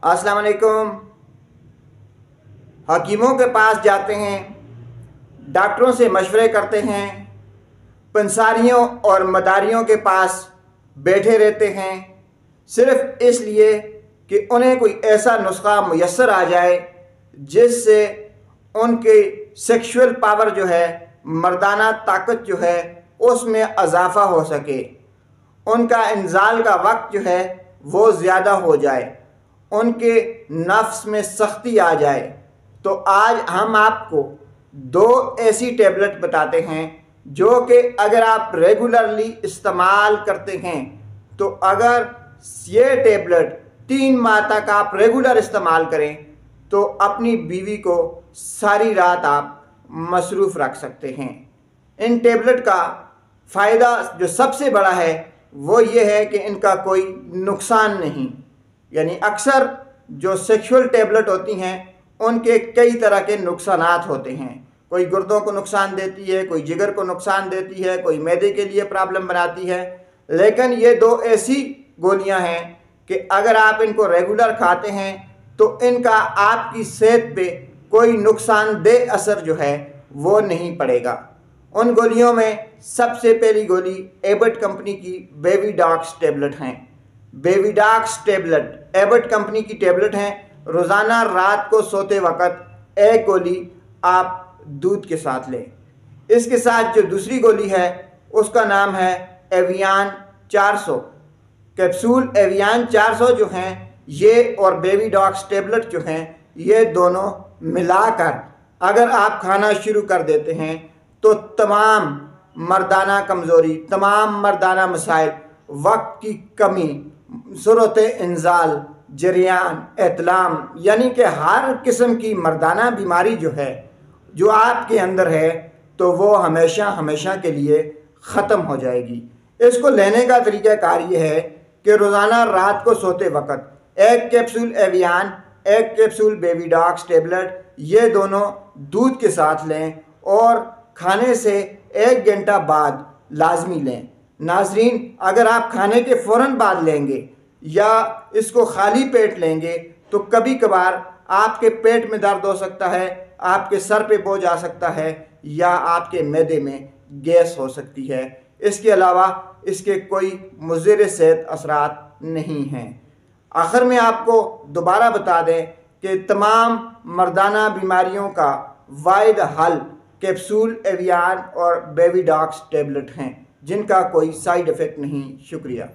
अस्सलाम वालेकुम। हकीमों के पास जाते हैं, डॉक्टरों से मशवरे करते हैं, पंसारियों और मदारियों के पास बैठे रहते हैं सिर्फ़ इसलिए कि उन्हें कोई ऐसा नुस्खा मुयस्सर आ जाए जिससे उनकी सेक्सुअल पावर जो है, मर्दाना ताकत जो है, उसमें इजाफ़ा हो सके, उनका इंजाल का वक्त जो है वो ज़्यादा हो जाए, उनके नफ्स में सख्ती आ जाए। तो आज हम आपको 2 ऐसी टैबलेट बताते हैं जो कि अगर आप रेगुलरली इस्तेमाल करते हैं तो अगर ये टैबलेट 3 माह तक आप रेगुलर इस्तेमाल करें तो अपनी बीवी को सारी रात आप मसरूफ़ रख सकते हैं। इन टैबलेट का फ़ायदा जो सबसे बड़ा है वो ये है कि इनका कोई नुकसान नहीं, यानी अक्सर जो सेक्सुअल टैबलेट होती हैं उनके कई तरह के नुकसानात होते हैं। कोई गुर्दों को नुकसान देती है, कोई जिगर को नुकसान देती है, कोई मैदे के लिए प्रॉब्लम बनाती है। लेकिन ये 2 ऐसी गोलियां हैं कि अगर आप इनको रेगुलर खाते हैं तो इनका आपकी सेहत पे कोई नुकसानदेह असर जो है वो नहीं पड़ेगा। उन गोलियों में सबसे पहली गोली एबट कंपनी की बेवीडॉक्स टैबलेट हैं। बेवीडॉक्स टैबलेट एबट कंपनी की टैबलेट हैं। रोज़ाना रात को सोते वक़्त 1 गोली आप दूध के साथ लें। इसके साथ जो दूसरी गोली है उसका नाम है एवियन 400 कैप्सूल। एवियन 400 जो हैं ये और बेवीडॉक्स टैबलेट जो हैं ये दोनों मिलाकर अगर आप खाना शुरू कर देते हैं तो तमाम मर्दाना कमज़ोरी, तमाम मर्दाना मसाइल, वक्त की कमी, सूरत इंजाल, जरियान, एतलाम, यानी कि हर किस्म की मर्दाना बीमारी जो है जो आपके अंदर है तो वो हमेशा हमेशा के लिए ख़त्म हो जाएगी। इसको लेने का तरीक़ाकार ये है कि रोज़ाना रात को सोते वक़्त 1 कैप्सूल एवियन, 1 कैप्सूल बेवीडॉक्स टैबलेट, ये दोनों दूध के साथ लें और खाने से 1 घंटा बाद लाजमी लें। नाजरीन, अगर आप खाने के फ़ौरन बाद लेंगे या इसको खाली पेट लेंगे तो कभी कभार आपके पेट में दर्द हो सकता है, आपके सर पे बोझ आ सकता है या आपके मैदे में गैस हो सकती है। इसके अलावा इसके कोई मुज़र सेहत असरात नहीं हैं। आखिर में आपको दोबारा बता दें कि तमाम मर्दाना बीमारियों का वाहिद हल कैप्सूल एवियन और बेवीडॉक्स टैबलेट हैं जिनका कोई साइड इफ़ेक्ट नहीं। शुक्रिया।